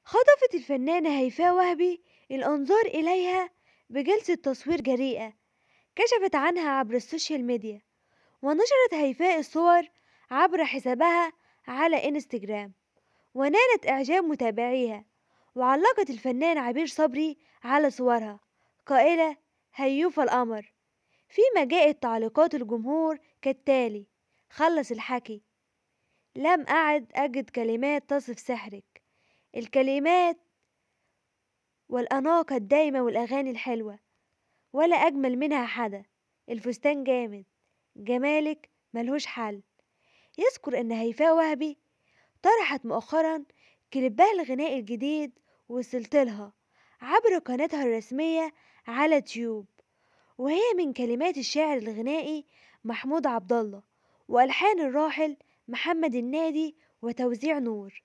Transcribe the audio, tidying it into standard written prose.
خطفت الفنانة هيفاء وهبي الأنظار إليها بجلسة تصوير جريئة كشفت عنها عبر السوشيال ميديا. ونشرت هيفاء الصور عبر حسابها على انستجرام ونالت إعجاب متابعيها. وعلقت الفنان عبير صبري على صورها قائلة: هيوفا القمر. فيما جاءت تعليقات الجمهور كالتالي: خلص الحكي، لم أعد أجد كلمات تصف سحرك، الكلمات والأناقة الدايمة والأغاني الحلوة ولا أجمل منها حدا، الفستان جامد، جمالك ملهوش حل. يذكر أن هيفاء وهبي طرحت مؤخرا كليبها الغنائي الجديد وصلتلها عبر قناتها الرسمية على تيوب، وهي من كلمات الشاعر الغنائي محمود عبد الله وألحان الراحل محمد النادي وتوزيع نور.